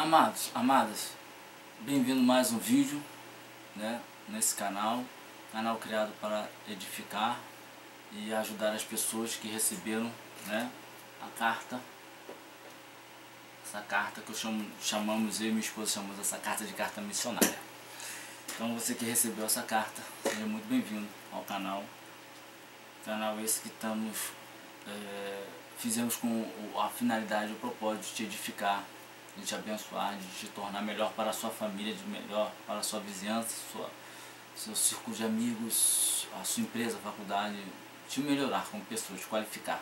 Amados, amadas, bem-vindo a mais um vídeo, né, nesse canal criado para edificar e ajudar as pessoas que receberam, né, a carta, essa carta que chamamos, eu e minha esposa chamamos essa carta de carta missionária. Então você que recebeu essa carta, seja muito bem-vindo ao canal. Canal esse que fizemos com a finalidade e o propósito de te edificar, de te abençoar, de te tornar melhor para a sua família, de melhor para a sua vizinhança, seu círculo de amigos, a sua empresa, a faculdade, te melhorar como pessoa, te qualificar,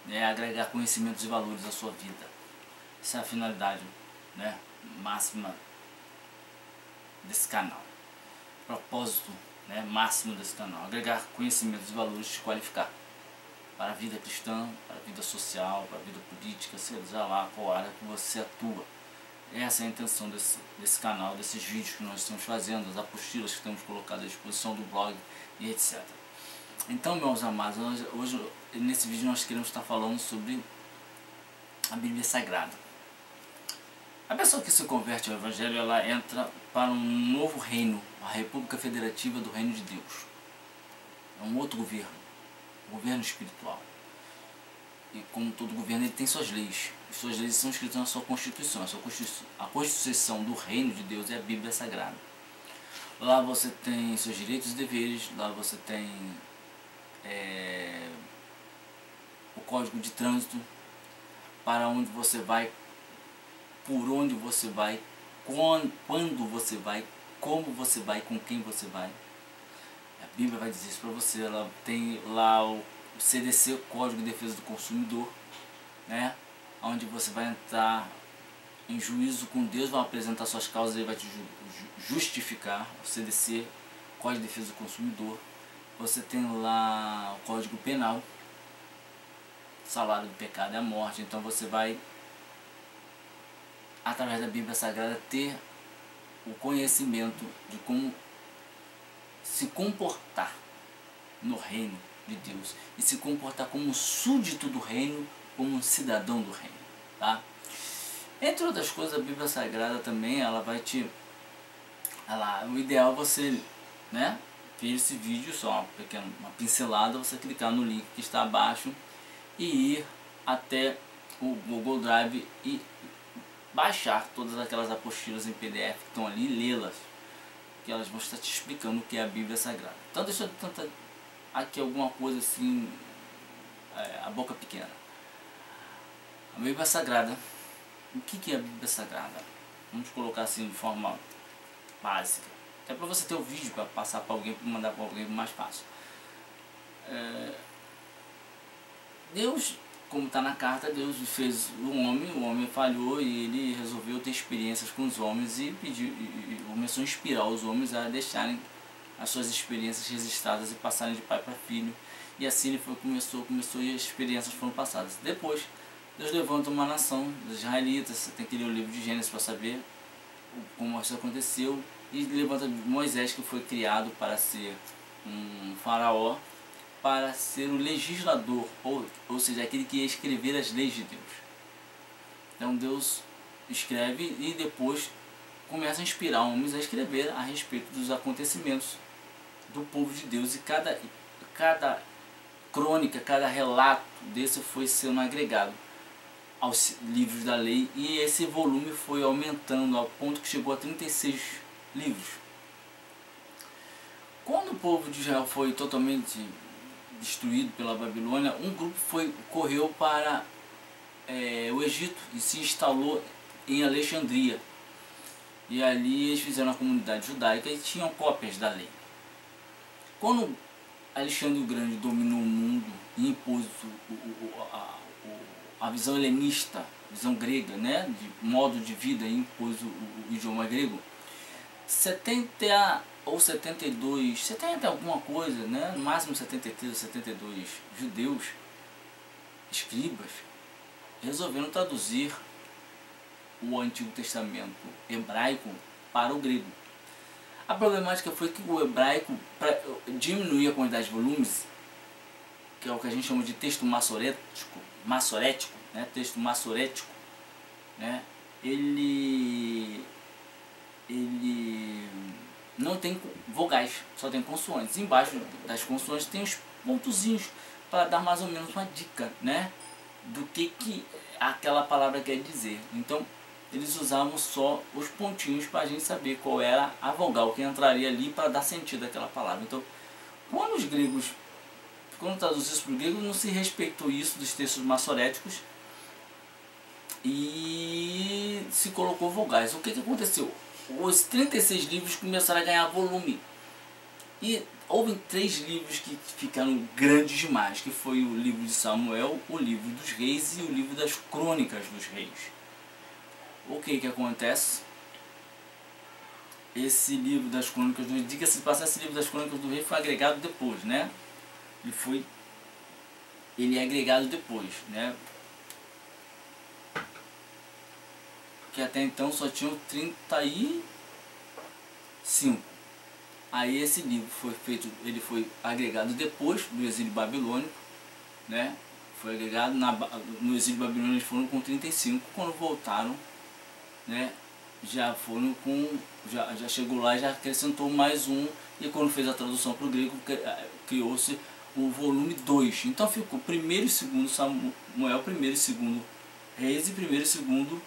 né? Agregar conhecimentos e valores à sua vida. Essa é a finalidade, né, máxima desse canal. Propósito, né, máximo desse canal: agregar conhecimentos e valores, te qualificar para a vida cristã, para a vida social, para a vida política, seja lá qual área que você atua. Essa é a intenção desse canal, desses vídeos que nós estamos fazendo, as apostilas que temos colocado à disposição do blog e etc. Então, meus amados, hoje nesse vídeo nós queremos estar falando sobre a Bíblia Sagrada. A pessoa que se converte ao Evangelho, ela entra para um novo reino, a República Federativa do Reino de Deus. É um outro governo, um governo espiritual. E como todo governo, ele tem suas leis. E suas leis são escritas na sua Constituição. A Constituição do Reino de Deus é a Bíblia Sagrada. Lá você tem seus direitos e deveres, lá você tem o Código de Trânsito, para onde você vai, por onde você vai, quando você vai, como você vai, com quem você vai. A Bíblia vai dizer isso para você. Ela tem lá o CDC, Código de Defesa do Consumidor, né, onde você vai entrar em juízo com Deus, vai apresentar suas causas, ele vai te justificar. O CDC, Código de Defesa do Consumidor. Você tem lá o Código Penal, salário do pecado é a morte. Então você vai, através da Bíblia Sagrada, ter o conhecimento de como se comportar no reino de Deus e se comportar como um súdito do reino, como um cidadão do reino, tá? Entre outras coisas, a Bíblia Sagrada também, ela vai te... o ideal é você, né, ver esse vídeo, só uma pincelada, você clicar no link que está abaixo e ir até o Google Drive e baixar todas aquelas apostilas em PDF que estão ali e lê-las, que elas vão estar te explicando o que é a Bíblia Sagrada. Então deixa eu aqui alguma coisa assim, a boca pequena. A Bíblia Sagrada, o que é a Bíblia Sagrada? Vamos colocar assim de forma básica, até para você ter o vídeo para passar para alguém, para mandar para alguém mais fácil. Deus, como está na carta, Deus fez o homem falhou e ele resolveu ter experiências com os homens e começou a inspirar os homens a deixarem as suas experiências registradas e passarem de pai para filho. E assim ele começou e as experiências foram passadas. Depois, Deus levanta uma nação dos israelitas. Você tem que ler o livro de Gênesis para saber como isso aconteceu. E levanta Moisés, que foi criado para ser um faraó, para ser o legislador, ou seja, aquele que ia escrever as leis de Deus. Então Deus escreve e depois começa a inspirar homens a escrever a respeito dos acontecimentos do povo de Deus. E cada crônica, cada relato desse foi sendo agregado aos livros da lei, e esse volume foi aumentando ao ponto que chegou a 36 livros. Quando o povo de Israel foi totalmente destruído pela Babilônia, um grupo correu para o Egito e se instalou em Alexandria. E ali eles fizeram a comunidade judaica e tinham cópias da lei. Quando Alexandre o Grande dominou o mundo e impôs a visão helenista, visão grega, né, de modo de vida, e impôs o idioma grego, 70 ou 72, 70 alguma coisa, né, no máximo 73 ou 72 judeus, escribas, resolveram traduzir o Antigo Testamento hebraico para o grego. A problemática foi que o hebraico, para diminuir a quantidade de volumes, que é o que a gente chama de texto massorético, né, texto massorético, né, ele não tem vogais, só tem consoantes. Embaixo das consoantes tem os pontozinhos para dar mais ou menos uma dica, né, do que aquela palavra quer dizer. Então eles usavam só os pontinhos para a gente saber qual era a vogal que entraria ali para dar sentido àquela palavra. Então, quando os gregos, quando traduzidos para o grego, não se respeitou isso dos textos maçoréticos e se colocou vogais. O que aconteceu? Os 36 livros começaram a ganhar volume. E houve 3 livros que ficaram grandes demais, que foi o livro de Samuel, o livro dos reis e o livro das crônicas dos reis. O que acontece? Esse livro das crônicas do rei, diga-se de passagem, esse livro das crônicas do rei foi agregado depois, né? Ele é agregado depois, né? Que até então só tinham 35. Aí esse livro foi feito, ele foi agregado depois do exílio babilônico, né? Foi agregado no exílio babilônico, eles foram com 35, quando voltaram, né? Já foram com, já chegou lá, já acrescentou mais um, e quando fez a tradução para o grego, criou-se o volume 2. Então ficou primeiro e segundo Samuel, primeiro e segundo Reis e primeiro e segundo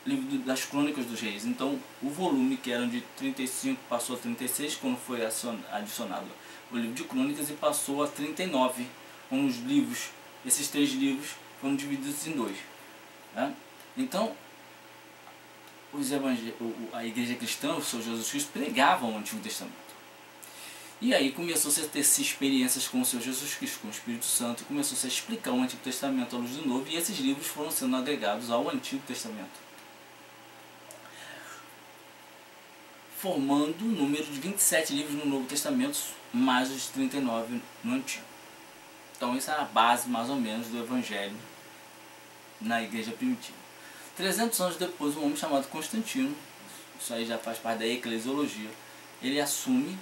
livro das crônicas dos reis. Então o volume que era de 35 passou a 36 quando foi adicionado o livro de crônicas, e passou a 39 quando os livros, esses 3 livros foram divididos em 2, né? Então a igreja cristã, o Senhor Jesus Cristo, pregavam o Antigo Testamento. E aí começou-se a ter experiências com o Senhor Jesus Cristo, com o Espírito Santo, e começou-se a explicar o Antigo Testamento à luz do Novo, e esses livros foram sendo agregados ao Antigo Testamento, formando um número de 27 livros no Novo Testamento, mais os 39 no Antigo. Então isso era a base, mais ou menos, do Evangelho na igreja primitiva. 300 anos depois, um homem chamado Constantino, isso aí já faz parte da eclesiologia, ele assume,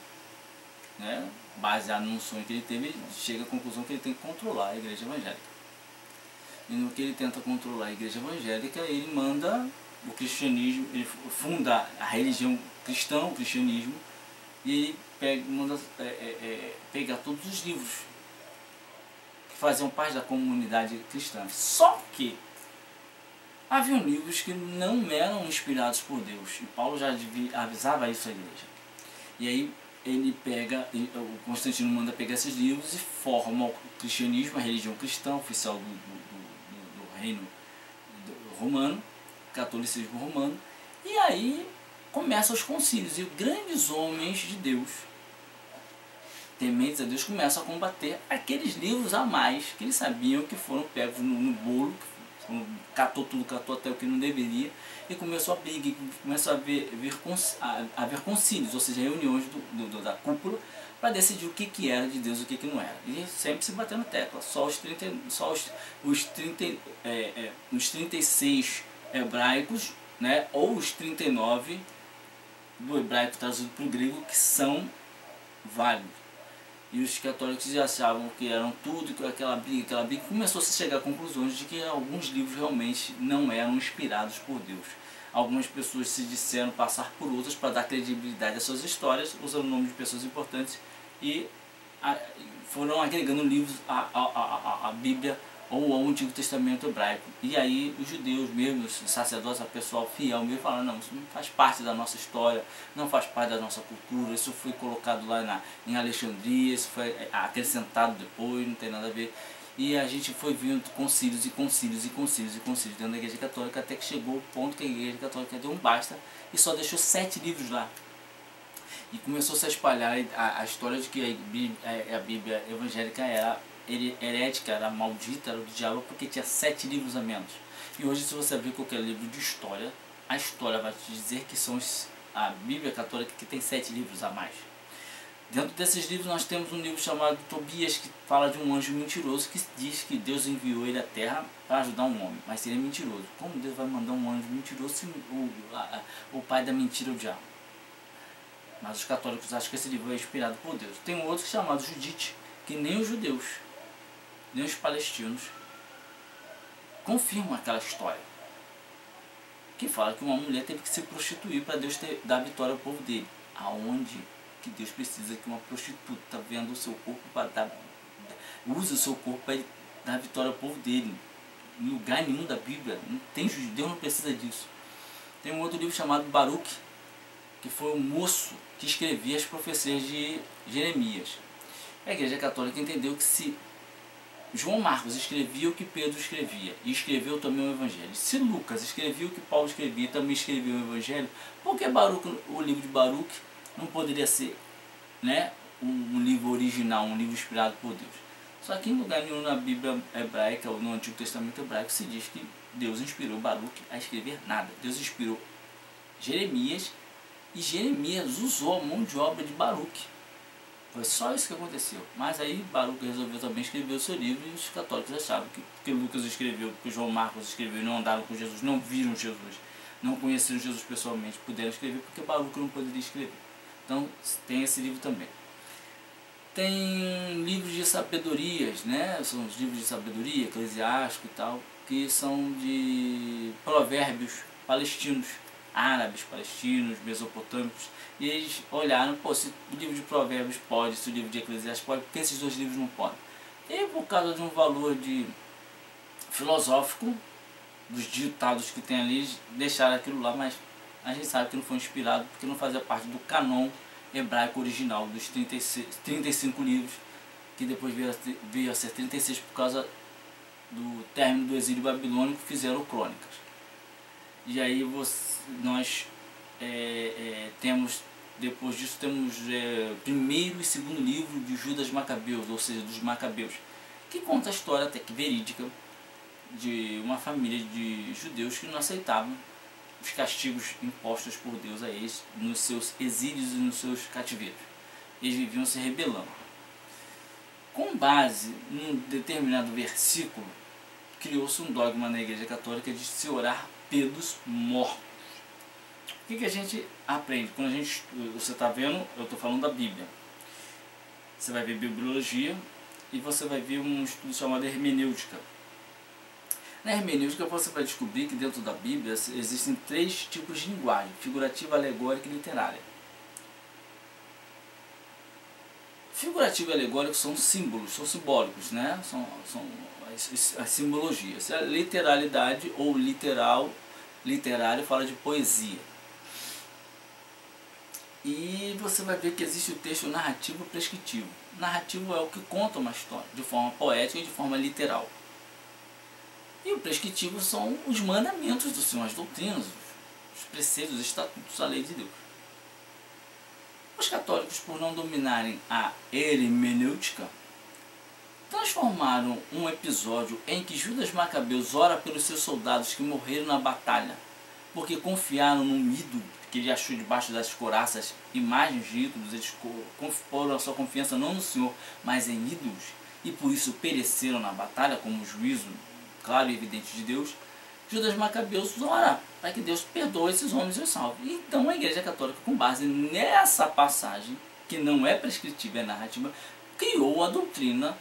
né, baseado num sonho que ele teve, ele chega à conclusão que ele tem que controlar a igreja evangélica. E no que ele tenta controlar a igreja evangélica, ele manda o cristianismo, ele funda a religião cristã, o cristianismo, e ele manda pegar todos os livros que faziam parte da comunidade cristã. Só que haviam livros que não eram inspirados por Deus, e Paulo já avisava isso à igreja. E aí o Constantino manda pegar esses livros e forma o cristianismo, a religião cristã oficial do reino romano, catolicismo romano. E aí começam os concílios, e grandes homens de Deus, tementes a Deus, começam a combater aqueles livros a mais que eles sabiam que foram pegos no bolo, catou até o que não deveria, e começou a briga, começou a haver concílios, ou seja, reuniões da cúpula, para decidir o que era de Deus e o que não era. E sempre se batendo tecla, só os 36 hebraicos, né, ou os 39 do hebraico traduzido para o grego, que são válidos. E os católicos já achavam que eram tudo, que aquela briga, começou a se chegar a conclusões de que alguns livros realmente não eram inspirados por Deus. Algumas pessoas se disseram passar por outras para dar credibilidade às suas histórias, usando o nome de pessoas importantes, e foram agregando livros à Bíblia ou ao Antigo Testamento hebraico. E aí os judeus mesmo, os sacerdotes, o pessoal fiel mesmo, falaram: não, isso não faz parte da nossa história, não faz parte da nossa cultura, isso foi colocado lá em Alexandria, isso foi acrescentado depois, não tem nada a ver. E a gente foi vendo concílios e concílios e concílios e concílios dentro da igreja católica, até que chegou o ponto que a igreja católica deu um basta e só deixou 7 livros lá. E começou -se a espalhar a história de que a Bíblia evangélica era herética, era maldita, era do diabo, porque tinha 7 livros a menos. E hoje, se você abrir qualquer livro de história, a história vai te dizer que são a Bíblia católica que tem 7 livros a mais. Dentro desses livros nós temos um livro chamado Tobias, que fala de um anjo mentiroso, que diz que Deus enviou ele à terra para ajudar um homem, mas ele é mentiroso. Como Deus vai mandar um anjo mentiroso se o pai da mentira é o diabo? Mas os católicos acham que esse livro é inspirado por Deus. Tem um outro chamado Judite, que nem os judeus, nem os palestinos confirmam aquela história. que fala que uma mulher teve que se prostituir para Deus dar vitória ao povo dele. Aonde que Deus precisa que uma prostituta venda o seu corpo para dar, use o seu corpo para dar vitória ao povo dele? Em lugar nenhum da Bíblia, não tem, Deus não precisa disso. Tem um outro livro chamado Baruque, que foi um moço que escrevia as profecias de Jeremias. A Igreja Católica entendeu que se João Marcos escrevia o que Pedro escrevia e escreveu também o Evangelho, se Lucas escrevia o que Paulo escrevia e também escreveu o Evangelho, por que Baruque, o livro de Baruque não poderia ser, né, um livro original, um livro inspirado por Deus? Só que em lugar nenhum na Bíblia hebraica ou no Antigo Testamento hebraico se diz que Deus inspirou Baruque a escrever nada. Deus inspirou Jeremias e Jeremias usou a mão de obra de Baruque. Foi só isso que aconteceu. Mas aí Baruque resolveu também escrever o seu livro e os católicos achavam que porque Lucas escreveu, porque João Marcos escreveu e não andaram com Jesus, não viram Jesus, não conheceram Jesus pessoalmente, puderam escrever porque Baruque não poderia escrever. Então tem esse livro também. Tem livros de sabedorias, né? São os livros de sabedoria, eclesiástico e tal, que são de provérbios palestinos, árabes, palestinos, mesopotâmicos, e eles olharam, pô, se o livro de provérbios pode, se o livro de eclesiástico pode, por que esses dois livros não podem? E por causa de um valor filosófico, dos ditados que tem ali, deixaram aquilo lá, mas a gente sabe que não foi inspirado, porque não fazia parte do canon hebraico original, dos 35 livros, que depois veio a ser 36 por causa do término do exílio babilônico, fizeram crônicas. E aí nós temos, depois disso, temos primeiro e segundo livro de Judas Macabeus, ou seja, dos Macabeus, que conta a história até que verídica de uma família de judeus que não aceitavam os castigos impostos por Deus a eles nos seus exílios e nos seus cativeiros. Eles viviam se rebelando. Com base num determinado versículo, criou-se um dogma na Igreja Católica de se orar pelos mortos. O que a gente aprende? Quando você está vendo, eu estou falando da Bíblia. Você vai ver bibliologia e você vai ver um estudo chamado hermenêutica. Na hermenêutica você vai descobrir que dentro da Bíblia existem 3 tipos de linguagem: figurativa, alegórica e literária. Figurativo e alegórico são símbolos, são simbólicos, né? São as simbologias. A literalidade ou literário fala de poesia. E você vai ver que existe o texto narrativo e prescritivo. Narrativo é o que conta uma história, de forma poética e de forma literal. E o prescritivo são os mandamentos do Senhor, as doutrinas, os preceitos, os estatutos, a lei de Deus. Os católicos, por não dominarem a hermenêutica, transformaram um episódio em que Judas Macabeus ora pelos seus soldados que morreram na batalha, porque confiaram num ídolo que ele achou debaixo das couraças, imagens de ídolos. Eles poram a sua confiança não no Senhor, mas em ídolos, e por isso pereceram na batalha como juízo claro e evidente de Deus. Judas Macabeus ora para que Deus perdoe esses homens e os salve. Então a Igreja Católica, com base nessa passagem, que não é prescritiva, é narrativa, criou a doutrina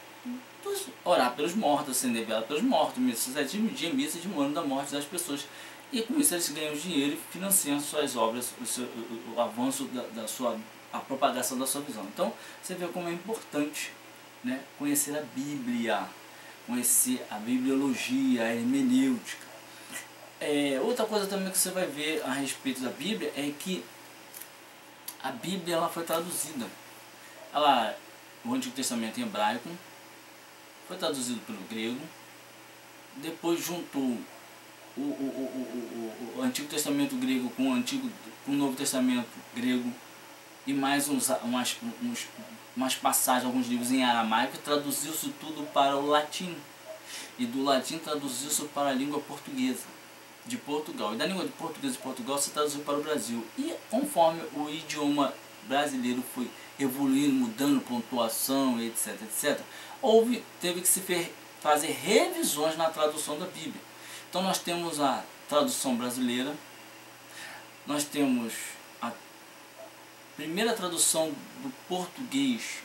dos orar pelos mortos, acender vela pelos mortos, dia missa de um ano da morte das pessoas. E com isso eles ganham dinheiro e financiam suas obras, o avanço a propagação da sua visão. Então você vê como é importante, né, conhecer a Bíblia, conhecer a bibliologia, a hermenêutica. Outra coisa também que você vai ver a respeito da Bíblia é que a Bíblia ela foi traduzida. O Antigo Testamento em hebraico foi traduzido pelo grego, depois juntou o Antigo Testamento grego com o Novo Testamento grego e mais umas passagens, alguns livros em aramaico, traduziu-se tudo para o latim. E do latim traduziu-se para a língua portuguesa de Portugal. E da língua de português de Portugal se traduziu para o Brasil. E conforme o idioma brasileiro foi evoluindo, mudando pontuação, etc, etc, teve que se fazer revisões na tradução da Bíblia. Então nós temos a tradução brasileira, nós temos a primeira tradução do português,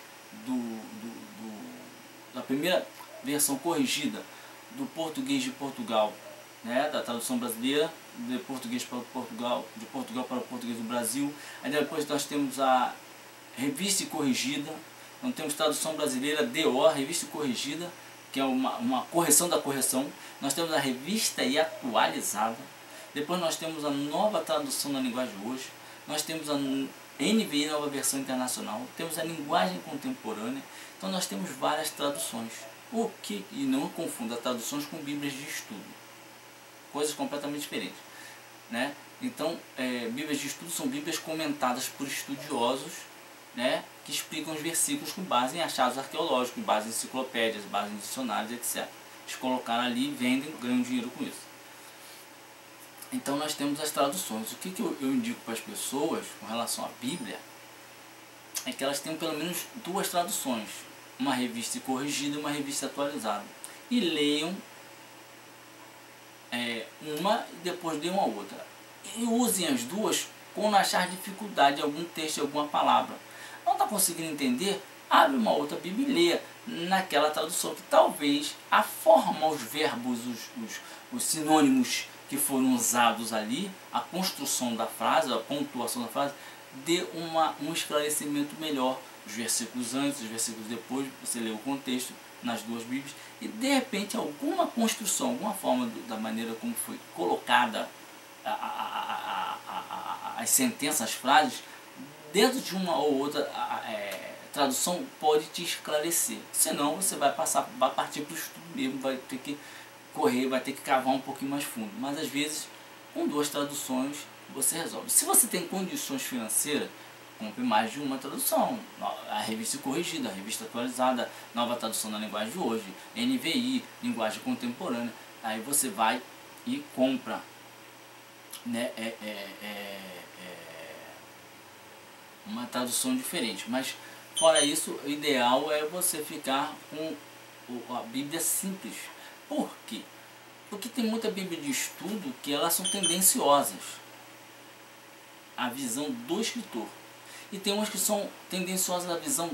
da primeira versão corrigida do português de Portugal né, da tradução brasileira, de português para Portugal, de Portugal para o português do Brasil. Aí depois nós temos a Revista e Corrigida, então temos tradução brasileira DO, Revista e Corrigida, que é uma correção da correção. Nós temos a Revista e Atualizada. Depois nós temos a Nova Tradução na Linguagem de Hoje. Nós temos a NVI, Nova Versão Internacional. Temos a Linguagem Contemporânea. Então nós temos várias traduções. E não confunda traduções com bíblias de estudo. Coisas completamente diferentes, né? Então, bíblias de estudo são bíblias comentadas por estudiosos, né, que explicam os versículos com base em achados arqueológicos, com base em enciclopédias, base em dicionários, etc. Eles colocaram ali, vendem, ganham dinheiro com isso. Então nós temos as traduções. O que eu indico para as pessoas com relação à Bíblia é que elas tenham pelo menos 2 traduções, uma revista corrigida e uma revista atualizada, e leiam uma e depois leiam a outra, e usem as duas quando achar dificuldade em algum texto, em alguma palavra. Não está conseguindo entender? Abre uma outra Bíblia e leia naquela tradução, que talvez a forma, os verbos, os sinônimos que foram usados ali, a construção da frase, a pontuação da frase, dê um esclarecimento melhor. Os versículos antes, os versículos depois, você lê o contexto nas 2 Bíblias, e de repente alguma construção, alguma forma da maneira como foi colocada as sentenças, as frases, dentro de uma ou outra tradução, pode te esclarecer. Senão você vai partir para o estudo mesmo, vai ter que correr, vai ter que cavar um pouquinho mais fundo. Mas às vezes, com 2 traduções, você resolve. Se você tem condições financeiras, compre mais de uma tradução. A revista corrigida, a revista atualizada, Nova Tradução na Linguagem de Hoje, NVI, Linguagem Contemporânea. Aí você vai e compra, né, uma tradução diferente. Mas fora isso, o ideal é você ficar com a Bíblia simples. Por quê? Porque tem muita Bíblia de estudo que elas são tendenciosas à visão do escritor, e tem umas que são tendenciosas à visão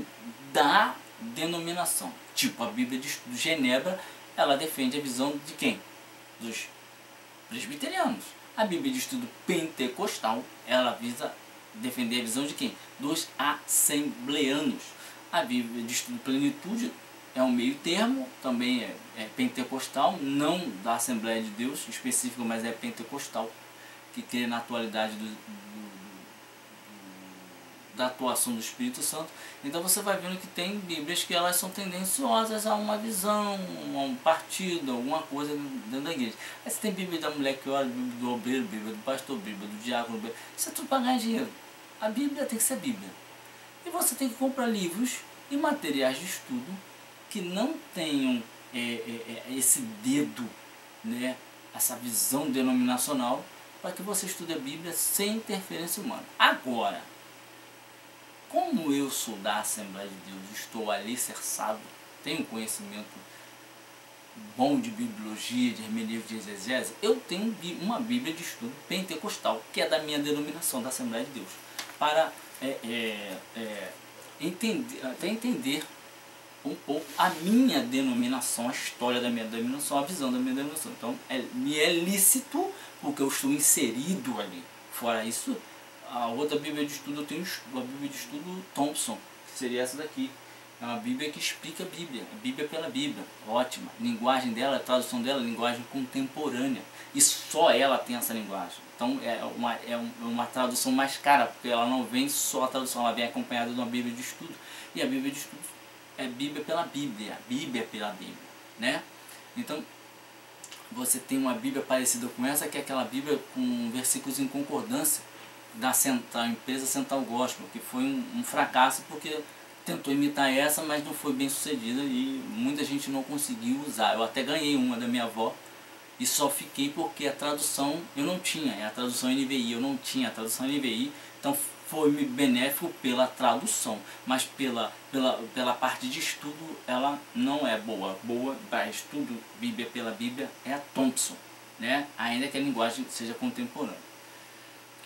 da denominação. Tipo a Bíblia de Estudo Genebra, ela defende a visão de quem? Dos presbiterianos. A Bíblia de Estudo Pentecostal, ela visa defender a visão de quem? Dos assembleanos. A Bíblia de Estudo Plenitude é um meio termo, também é pentecostal, não da Assembleia de Deus específico, mas é pentecostal, que crê na atualidade da atuação do Espírito Santo. Então você vai vendo que tem Bíblias que elas são tendenciosas a uma visão, a um partido, alguma coisa dentro da igreja. Aí você tem Bíblia da mulher que ora, Bíblia do obreiro, Bíblia do pastor, Bíblia do diácono, isso é tudo para ganhar dinheiro. A Bíblia tem que ser Bíblia. E você tem que comprar livros e materiais de estudo que não tenham esse dedo, né, essa visão denominacional, para que você estude a Bíblia sem interferência humana. Agora, como eu sou da Assembleia de Deus, estou alicerçado, tenho conhecimento bom de bibliologia, de hermenêutica, de exegese, eu tenho uma Bíblia de estudo pentecostal, que é da minha denominação, da Assembleia de Deus, para entender um pouco a minha denominação, a história da minha denominação, a visão da minha denominação. Então, me é lícito, porque eu estou inserido ali. Fora isso, a outra Bíblia de estudo, eu tenho a Bíblia de estudo Thompson, que seria essa daqui. É uma Bíblia que explica a Bíblia, Bíblia pela Bíblia, ótima. A linguagem dela, a tradução dela, linguagem contemporânea. E só ela tem essa linguagem. Então é uma tradução mais cara, porque ela não vem só a tradução, ela vem acompanhada de uma Bíblia de estudo. E a Bíblia de estudo é Bíblia pela Bíblia, Bíblia pela Bíblia, né? Então você tem uma Bíblia parecida com essa, que é aquela Bíblia com versículos em concordância da empresa Central Gospel, que foi um fracasso, porque tentou imitar essa, mas não foi bem sucedida e muita gente não conseguiu usar. Eu até ganhei uma da minha avó e só fiquei porque a tradução eu não tinha, é a tradução NVI, eu não tinha a tradução NVI, então foi benéfico pela tradução, mas pela parte de estudo ela não é boa. Boa para estudo, Bíblia pela Bíblia, é a Thompson, né? Ainda que a linguagem seja contemporânea.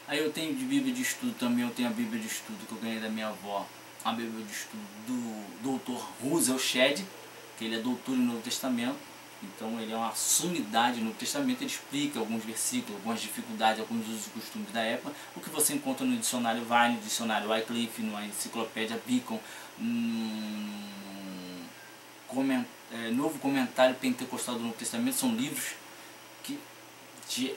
Aí eu tenho de Bíblia de estudo também, eu tenho a Bíblia de estudo que eu ganhei da minha avó, a Bíblia de estudo do Dr. Russell Shedd, que ele é doutor no Novo Testamento, Então ele é uma sumidade no Testamento, ele explica alguns versículos, algumas dificuldades, alguns usos e costumes da época, o que você encontra no dicionário Vine, no dicionário Wycliffe, na enciclopédia Beacon, Novo Comentário Pentecostal do Novo Testamento. São livros que te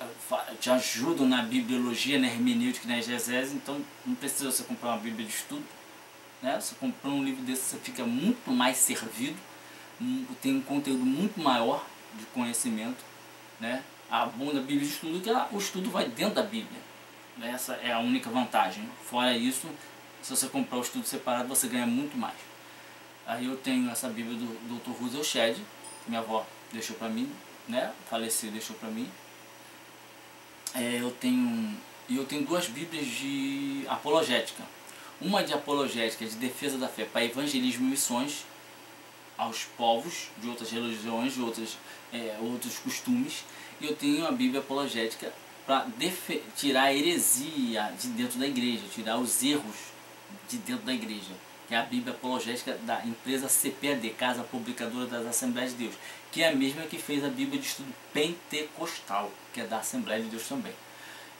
ajudam na bibliologia, na hermenêutica, na exegese. Então não precisa você comprar uma bíblia de estudo, né? Você comprando um livro desse, você fica muito mais servido, tem um conteúdo muito maior de conhecimento, né? A bom da Bíblia de estudo é que o estudo vai dentro da Bíblia. Essa é a única vantagem. Fora isso, se você comprar o estudo separado, você ganha muito mais. Aí eu tenho essa Bíblia do Dr. Russell Shedd, que minha avó deixou para mim, né? Faleceu e deixou para mim. Eu tenho duas Bíblias de apologética. Uma de apologética, de defesa da fé, para evangelismo e missões aos povos de outras religiões, de outros costumes. E eu tenho a Bíblia apologética para tirar a heresia de dentro da igreja, tirar os erros de dentro da igreja, que é a Bíblia apologética da empresa CPAD, Casa Publicadora das Assembleias de Deus, que é a mesma que fez a Bíblia de Estudo Pentecostal, que é da Assembleia de Deus também.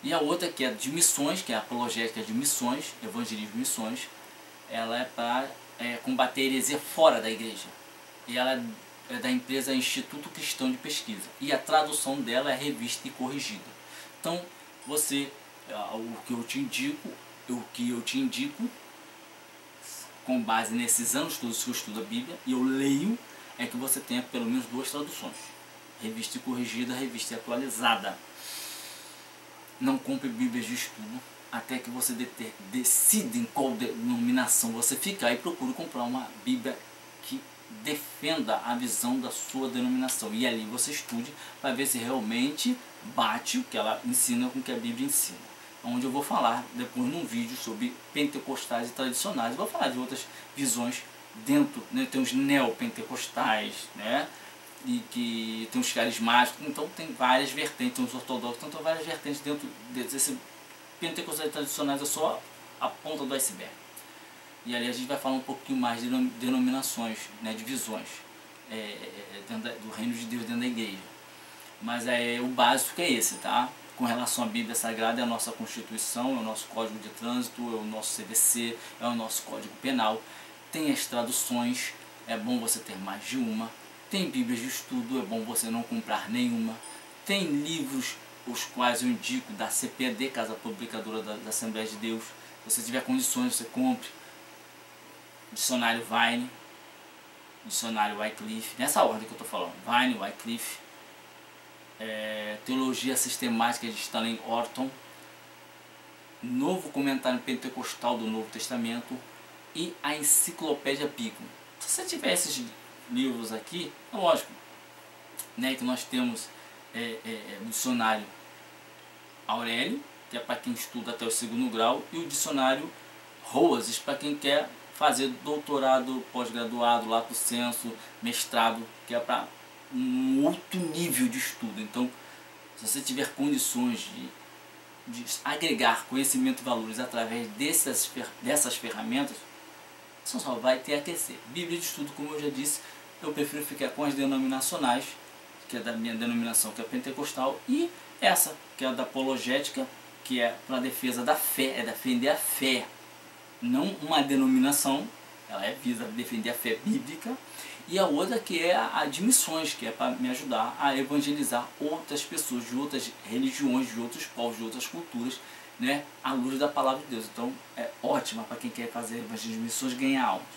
E a outra, que é de missões, que é a apologética de missões, evangelismo e missões, ela é para combater a heresia fora da igreja. E ela é da empresa Instituto Cristão de Pesquisa. E a tradução dela é revista e corrigida. Então, o que eu te indico, com base nesses anos todos que eu estudo a Bíblia, e eu leio, é que você tenha pelo menos duas traduções. Revista e corrigida, revista e atualizada. Não compre Bíblias de estudo até que você decida em qual denominação você ficar e procure comprar uma Bíblia que defenda a visão da sua denominação. E ali você estude para ver se realmente bate o que ela ensina com o que a Bíblia ensina. Onde eu vou falar depois num vídeo sobre pentecostais e tradicionais. Eu vou falar de outras visões dentro, né? Tem os neopentecostais, né? E que tem os carismáticos, então tem várias vertentes, tem os ortodoxos, então tem várias vertentes dentro desse pentecostais tradicionais, é só a ponta do iceberg. E ali a gente vai falar um pouquinho mais de denominações, né, divisões do reino de Deus dentro da igreja. Mas o básico é esse, tá? Com relação à Bíblia Sagrada, é a nossa Constituição, é o nosso Código de Trânsito, é o nosso CDC, é o nosso Código Penal. Tem as traduções, é bom você ter mais de uma. Tem Bíblias de estudo, é bom você não comprar nenhuma. Tem livros, os quais eu indico, da CPAD, Casa Publicadora da Assembleia de Deus. Se você tiver condições, você compre. Dicionário Vine, Dicionário Wycliffe, nessa ordem que eu estou falando. Vine, Wycliffe. Teologia Sistemática de Stanley Orton. Novo Comentário Pentecostal do Novo Testamento. E a Enciclopédia Beacon. Se você tiver esses livros aqui, é lógico, né, que nós temos o dicionário Aurélio, que é para quem estuda até o 2º grau, e o dicionário Rosas, para quem quer fazer doutorado, pós-graduado, lato sensu, mestrado, que é para um outro nível de estudo. Então, se você tiver condições de agregar conhecimento e valores através dessas ferramentas, você só vai ter a aquecer. Bíblia de estudo, como eu já disse, eu prefiro ficar com as denominacionais, que é da minha denominação, que é pentecostal, e essa, que é a da apologética, que é para a defesa da fé, é defender a fé, não uma denominação, ela visa defender a fé bíblica, e a outra que é a de missões, que é para me ajudar a evangelizar outras pessoas de outras religiões, de outros povos, de outras culturas, né, à luz da palavra de Deus. Então é ótima para quem quer fazer evangelismo de missões, ganhar almas.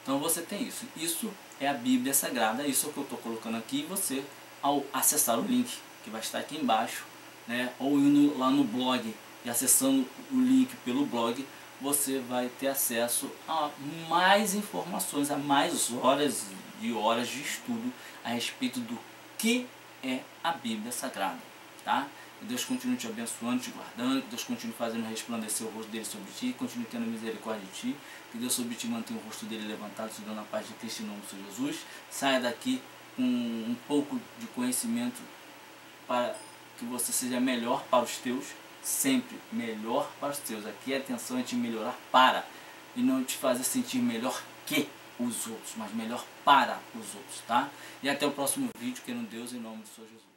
Então você tem isso. Isso é a Bíblia Sagrada, isso é o que eu estou colocando aqui. E você, ao acessar o link que vai estar aqui embaixo, né, ou indo lá no blog e acessando o link pelo blog, você vai ter acesso a mais informações, a mais horas de estudo a respeito do que é a Bíblia Sagrada, tá? Que Deus continue te abençoando, te guardando, que Deus continue fazendo resplandecer o rosto dele sobre ti, continue tendo misericórdia de ti, que Deus sobre ti mantenha o rosto dele levantado, te dando a paz de Cristo em nome do Senhor Jesus. Saia daqui com um pouco de conhecimento para que você seja melhor para os teus, sempre melhor para os teus. Aqui a atenção é te melhorar para, e não te fazer sentir melhor que. os outros, mas melhor para os outros, tá? E até o próximo vídeo, querendo Deus, em nome do Senhor Jesus.